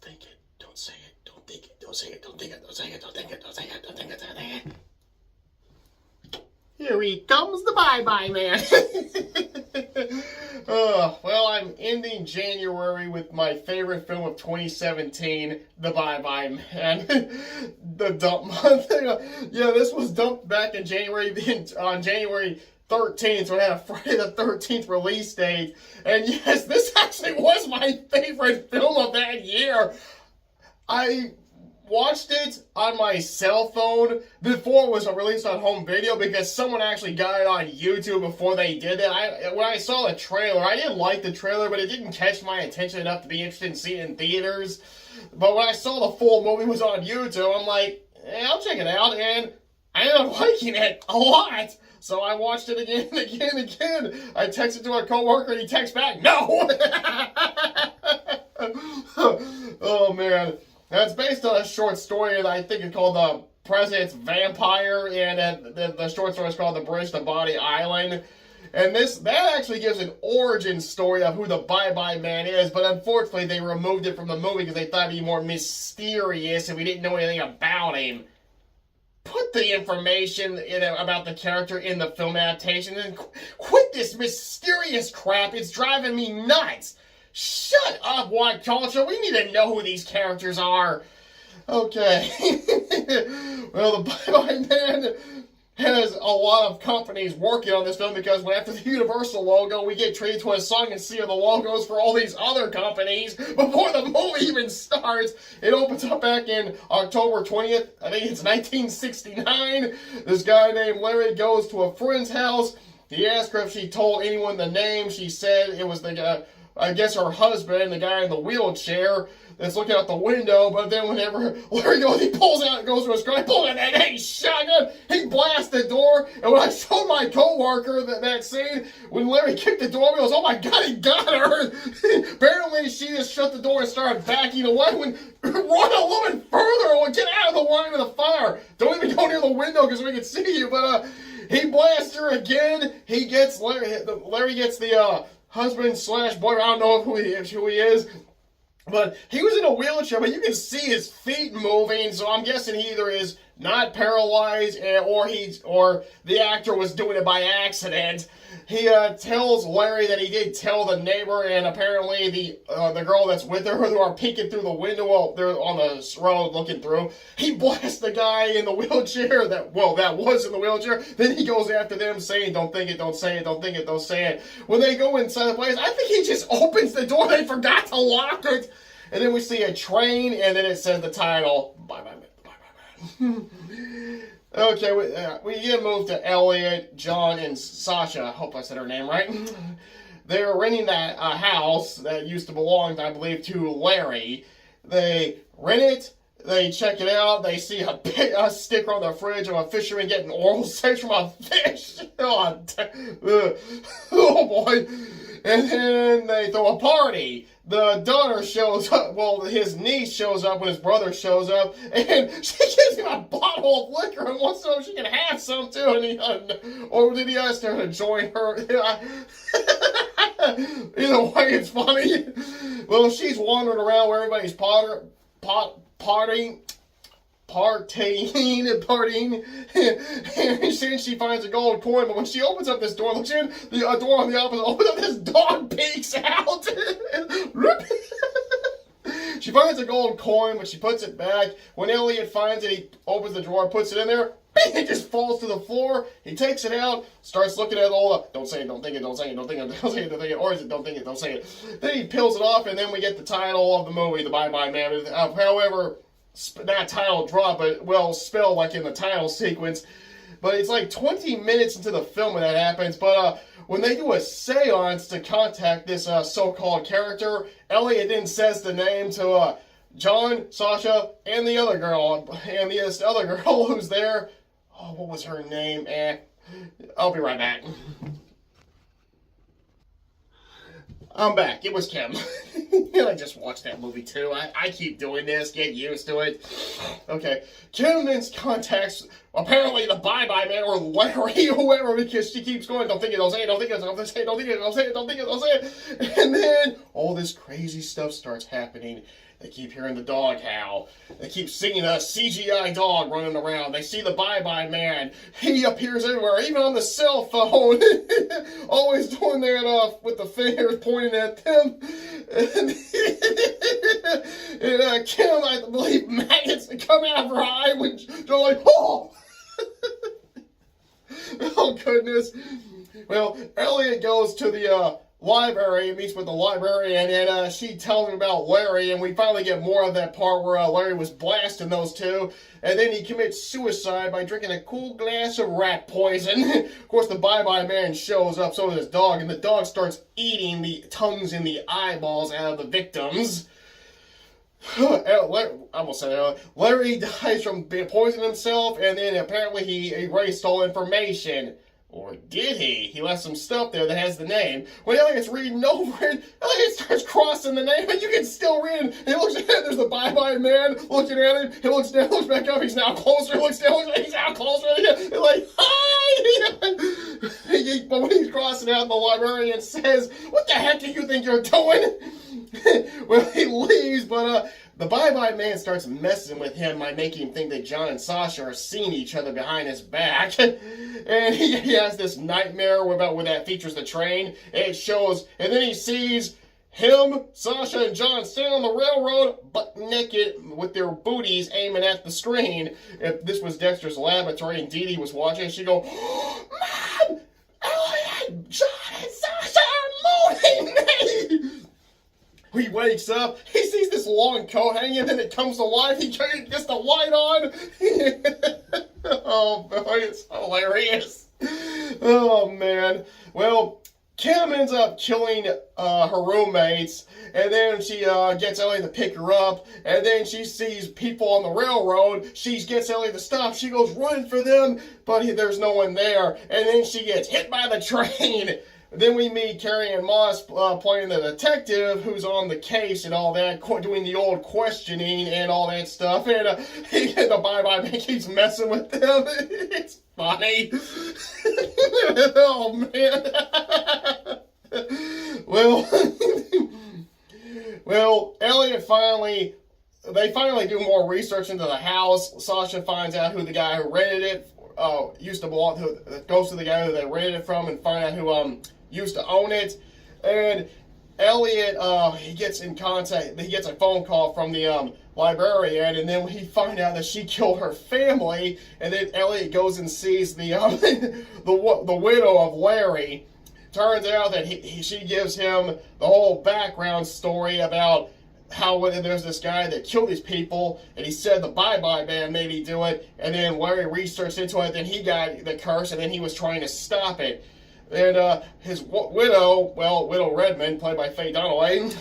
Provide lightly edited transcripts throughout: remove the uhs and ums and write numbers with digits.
think it, don't say it, don't think it, don't say it, don't think it, don't say it, don't think it, don't say it, don't think it, don't think it. Here he comes, the bye-bye man. Well, I'm ending January with my favorite film of 2017, The Bye-Bye Man. The dump month. Yeah, this was dumped back in January, on January 13th, so it had a Friday the 13th release date. And yes, this actually was my favorite film of that year. I watched it on my cell phone before it was released on home video because someone actually got it on YouTube before they did it. When I saw the trailer, I didn't like the trailer, but it didn't catch my attention enough to be interested in seeing it in theaters. But when I saw the full movie was on YouTube, I'm like, I'll check it out, and I ended up liking it a lot. So I watched it again and again and again. I texted to a coworker and he texted back, no! Oh man. That's based on a short story that I think is called The President's Vampire, and the short story is called The Bridge to Body Island. And that actually gives an origin story of who the Bye-Bye Man is, but unfortunately they removed it from the movie because they thought it'd be more mysterious if we didn't know anything about him. Put the information about the character in the film adaptation and quit this mysterious crap. It's driving me nuts. Shut up, White Culture. We need to know who these characters are. Okay. Well, the Bye-Bye Man has a lot of companies working on this film because after the Universal logo, we get treated to a song and see the logos for all these other companies before the movie even starts. It opens up back in October 20th. I think it's 1969. This guy named Larry goes to a friend's house. He asked her if she told anyone the name. She said it was the guy, I guess her husband, the guy in the wheelchair that's looking out the window, but then whenever Larry goes, he pulls out and goes to his car, he pulls out that dang shotgun, he blasts the door, and when I showed my coworker that scene, when Larry kicked the door, he goes, oh my god, he got her! Apparently, she just shut the door and started backing away when, run a little bit further, or get out of the line of the fire! Don't even go near the window because we can see you, but he blasts her again, he gets, Larry gets the, husband slash boyfriend, I don't know who he is, but he was in a wheelchair, but you can see his feet moving, so I'm guessing he either is not paralyzed or the actor was doing it by accident. He tells Larry that he did tell the neighbor, and apparently the girl that's with her who are peeking through the window while they're on the road looking through. He blasts the guy in the wheelchair that was in the wheelchair. Then he goes after them saying, don't think it, don't say it, don't think it, don't say it. When they go inside the place, I think he just opens the door. They forgot to lock it. And then we see a train, and then it says the title, Bye-Bye Man, Bye-Bye Man. Okay, we get moved to Elliot, John, and Sasha. I hope I said her name right. They're renting that house that used to belong, I believe, to Larry. They rent it. They check it out. They see a sticker on the fridge of a fisherman getting oral sex from a fish. Oh boy. And then they throw a party. The daughter shows up, well, his niece shows up when his brother shows up, and she gives him a bottle of liquor and wants to know if she can have some too, and or did he ask her to join her? Either way, it's funny. Well, she's wandering around where everybody's partying, and she finds a gold coin, but when she opens up this door, looks in, the door on the opposite, opens up, this dog peeks out. She finds a gold coin, but she puts it back. When Elliot finds it, he opens the drawer, puts it in there, it just falls to the floor. He takes it out, starts looking at it all up. Don't say it, don't think it, don't say it, don't think it, don't say it, don't think it, or is it don't think it, don't say it. Then he peels it off, and then we get the title of the movie, The Bye-Bye Man. However, not title drop, but well spelled like in the title sequence. But it's like 20 minutes into the film when that happens. But when they do a seance to contact this so-called character, Elliot then says the name to John, Sasha, and the other girl. And the other girl who's there, oh, what was her name? I'll be right back. I'm back. It was Kim. I just watched that movie too. I keep doing this. Get used to it. Okay. Kim then contacts apparently the Bye-Bye Man, or Larry, whoever, because she keeps going, don't think it, don't say it, don't think it, don't say it, don't think it, don't say it, don't think it, don't say it. And then all this crazy stuff starts happening. They keep hearing the dog howl. They keep seeing a CGI dog running around. They see the Bye-Bye Man. He appears everywhere, even on the cell phone. Always doing that with the fingers pointing at them. And Kim, I believe, maggots come out of her eye when they're like, oh! Oh, goodness. Well, Elliot goes to the library, meets with the librarian, and she tells him about Larry, and we finally get more of that part where Larry was blasting those two, and then he commits suicide by drinking a cool glass of rat poison. Of course, the Bye-Bye Man shows up, so does his dog, and the dog starts eating the tongues and the eyeballs out of the victims. Larry dies from poisoning himself, and then apparently he erased all information. Or did he? He left some stuff there that has the name. When Elliot's reading over it, Elliot starts crossing the name, and you can still read it. He looks ahead, there's the Bye-Bye Man looking at him. He looks down, looks back up, he's now closer, looks down, looks back, he's now closer. He's like, hi! But when he's crossing out, the librarian says, what the heck do you think you're doing? Well, he leaves, but the Bye-Bye Man starts messing with him by making him think that John and Sasha are seeing each other behind his back. And he has this nightmare where that features the train. And it shows, and then he sees him, Sasha, and John standing on the railroad, butt naked, with their booties aiming at the screen. If this was Dexter's laboratory and Dee Dee was watching, she'd go, Mom! Elliot, John, and Sasha are mooning me! He wakes up, he sees this long coat hanging, then it comes to life, he gets the light on. Oh boy, it's hilarious. Oh man. Well, Kim ends up killing her roommates, and then she gets Elliot to pick her up, and then she sees people on the railroad. She gets Elliot to stop. She goes running for them, but there's no one there, and then she gets hit by the train. Then we meet Carrie-Anne Moss playing the detective who's on the case and all that, doing the old questioning and all that stuff. And the Bye-Bye Man keeps messing with them. It's funny. Oh, man. Well, Elliot they finally do more research into the house. Sasha finds out who the guy who rented it used to belong to, goes to the guy who they rented it from and find out who used to own it. And Elliot, he gets in contact, he gets a phone call from the librarian, and then he finds out that she killed her family, and then Elliot goes and sees the the widow of Larry. Turns out that she gives him the whole background story about how there's this guy that killed these people, and he said the Bye-Bye Man made me do it, and then Larry researched into it, then he got the curse, and then he was trying to stop it. And his widow, Widow Redmond, played by Faye Dunaway,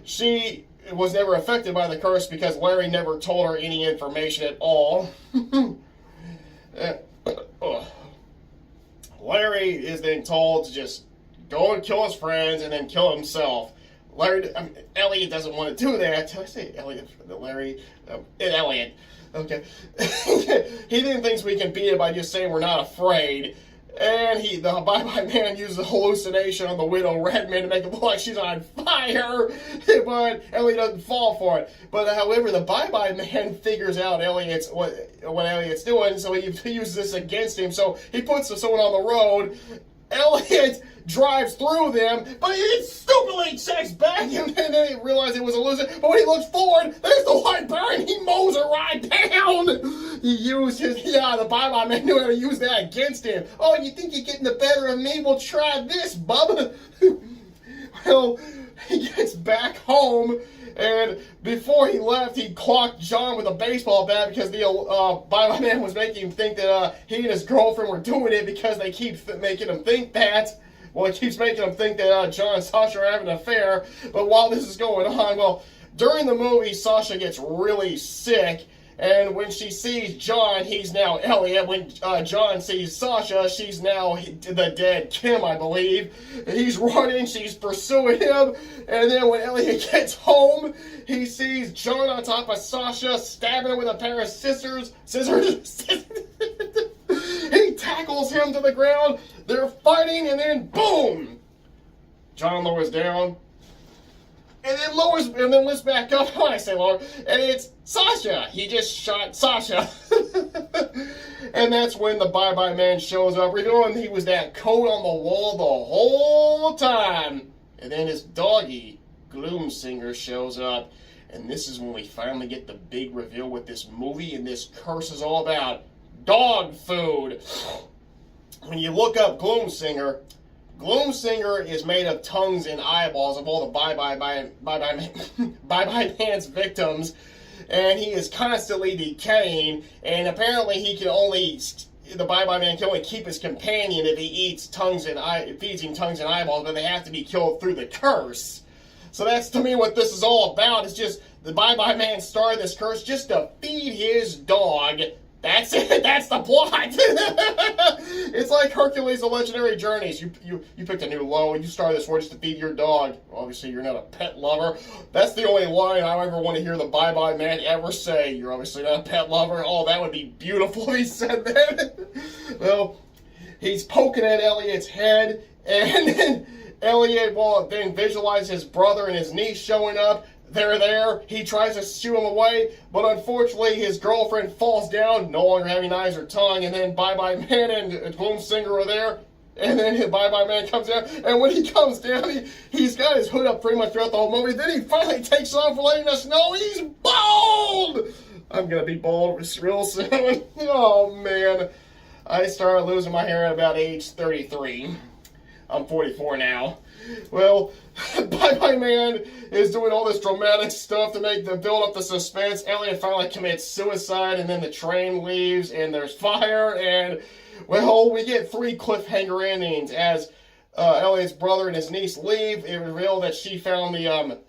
she was never affected by the curse because Larry never told her any information at all. Larry is then told to just go and kill his friends and then kill himself. Elliot doesn't want to do that. Did I say Elliot? Larry? Elliot. Okay. He then thinks we can beat it by just saying we're not afraid. And the Bye-Bye Man uses a hallucination on the Widow Redmond to make it look like she's on fire. But Elliot doesn't fall for it. But however, the Bye-Bye Man figures out what Elliot's doing, so he uses this against him. So he puts someone on the road. Elliot drives through them, but he stupidly checks back, and then he realizes it was a illusion. But when he looks forward, there's the librarian. He mows her right down. He used the Bye-Bye Man knew how to use that against him. Oh, you think you're getting the better of me? Well, try this, bub. Well, he gets back home, and before he left, he clocked John with a baseball bat because the Bye-Bye Man was making him think that he and his girlfriend were doing it because they keep making him think that. Well, it keeps making him think that John and Sasha are having an affair. But while this is going on, during the movie, Sasha gets really sick, And when she sees John, he's now Elliot. When John sees Sasha, she's now the dead Kim, I believe. He's running, she's pursuing him. And then when Elliot gets home, he sees John on top of Sasha, stabbing her with a pair of scissors. He tackles him to the ground. They're fighting, and then boom! John lowers down. And then lifts back up. When I say lower, and it's Sasha. He just shot Sasha. And that's when the Bye-Bye Man shows up, revealing he was that coat on the wall the whole time. And then his doggy, Gloomsinger, shows up. And this is when we finally get the big reveal what this movie and this curse is all about. Dog food. When you look up Gloomsinger, Gloomsinger is made of tongues and eyeballs of all the Bye-Bye Man's victims, and he is constantly decaying, and apparently the Bye-Bye Man can only keep his companion if he feeds him tongues and eyeballs, but they have to be killed through the curse. So that's, to me, what this is all about. It's just the Bye-Bye Man started this curse just to feed his dog. That's it. That's the plot. It's like Hercules: The Legendary Journeys. You picked a new low and you started this war just to feed your dog. Obviously, you're not a pet lover. That's the only line I ever want to hear the Bye-Bye Man ever say. You're obviously not a pet lover. Oh, that would be beautiful if he said that. Well, he's poking at Elliot's head, and then Elliot will then visualize his brother and his niece showing up. They're there. He tries to shoo him away, but unfortunately his girlfriend falls down, no longer having eyes or tongue, and then Bye-Bye Man and Gloomsinger are there, and then Bye-Bye Man comes down, and when he comes down, he's got his hood up pretty much throughout the whole movie. Then he finally takes off, letting us know he's bald! I'm gonna be bald real soon. Oh man. I started losing my hair at about age 33. I'm 44 now. Well, Bye-Bye Man is doing all this dramatic stuff to build up the suspense. Elliot finally commits suicide, and then the train leaves, and there's fire, and, well, we get 3 cliffhanger endings. As Elliot's brother and his niece leave, it revealed that she found the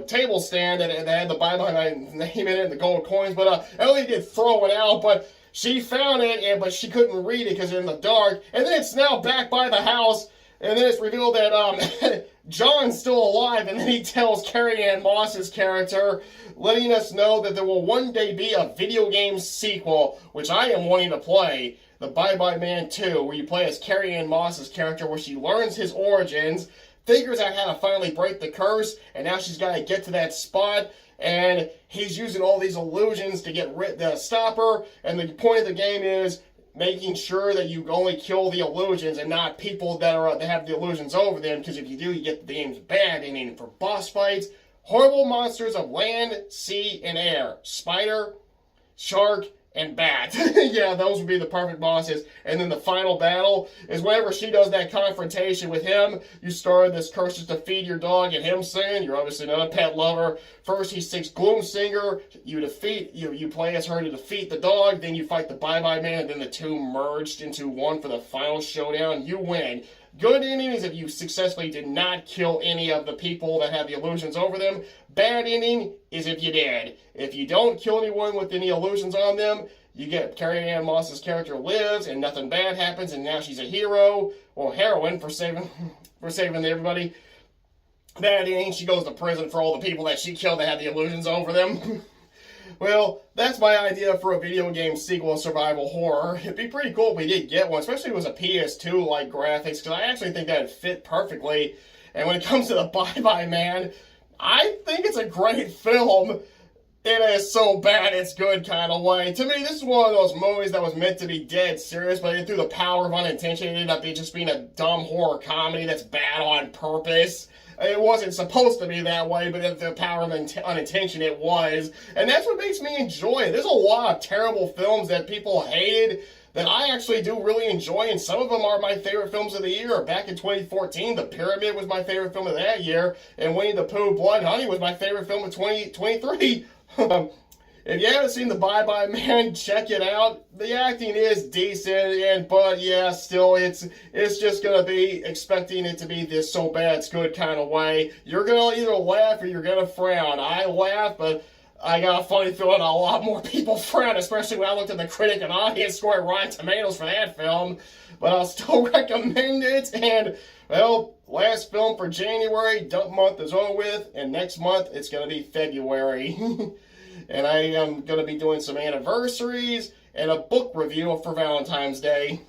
table stand that had the Bye-Bye Man name in it and the gold coins, but Elliot did throw it out, but she found it, but she couldn't read it because it's in the dark, and then it's now back by the house. And then it's revealed that John's still alive, and then he tells Carrie-Anne Moss's character, letting us know that there will one day be a video game sequel, which I am wanting to play, the Bye-Bye Man 2, where you play as Carrie-Anne Moss's character, where she learns his origins, figures out how to finally break the curse, and now she's got to get to that spot, and he's using all these illusions to stop her, and the point of the game is making sure that you only kill the illusions and not people that have the illusions over them, because if you do, you get the game's bad ending. For boss fights, horrible monsters of land, sea, and air. Spider, shark, and bat. Yeah, those would be the perfect bosses. And then the final battle is whenever she does that confrontation with him, you started this curse just to feed your dog, and him saying, you're obviously not a pet lover. First he seeks Gloomsinger, you play as her to defeat the dog, then you fight the Bye-Bye Man, and then the two merged into one for the final showdown. You win. Good ending is if you successfully did not kill any of the people that have the illusions over them. Bad ending is if you did. If you don't kill anyone with any illusions on them, you get Carrie-Anne Moss's character lives and nothing bad happens, and now she's a hero or heroine for saving everybody. Bad ending, she goes to prison for all the people that she killed that had the illusions over them. Well, that's my idea for a video game sequel survival horror. It'd be pretty cool if we did get one, especially if it was a PS2-like graphics, because I actually think that'd fit perfectly. And when it comes to the Bye-Bye Man, I think it's a great film. It is so bad it's good kind of way. To me, this is one of those movies that was meant to be dead serious, but through the power of unintention, it ended up just being a dumb horror comedy that's bad on purpose. It wasn't supposed to be that way, but at the power of unintention, it was. And that's what makes me enjoy it. There's a lot of terrible films that people hated that I actually do really enjoy, and some of them are my favorite films of the year. Back in 2014, The Pyramid was my favorite film of that year, and Winnie the Pooh, Blood Honey was my favorite film of 2023. If you haven't seen the Bye-Bye Man, check it out. The acting is decent, but yeah, still, it's just gonna be expecting it to be this so bad it's good kind of way. You're gonna either laugh or you're gonna frown. I laugh, but I got a funny feeling a lot more people frowned, especially when I looked at the critic and audience score at Rotten Tomatoes for that film. But I'll still recommend it. And, well, last film for January, dump month is over with, and next month it's going to be February. And I am going to be doing some anniversaries and a book review for Valentine's Day.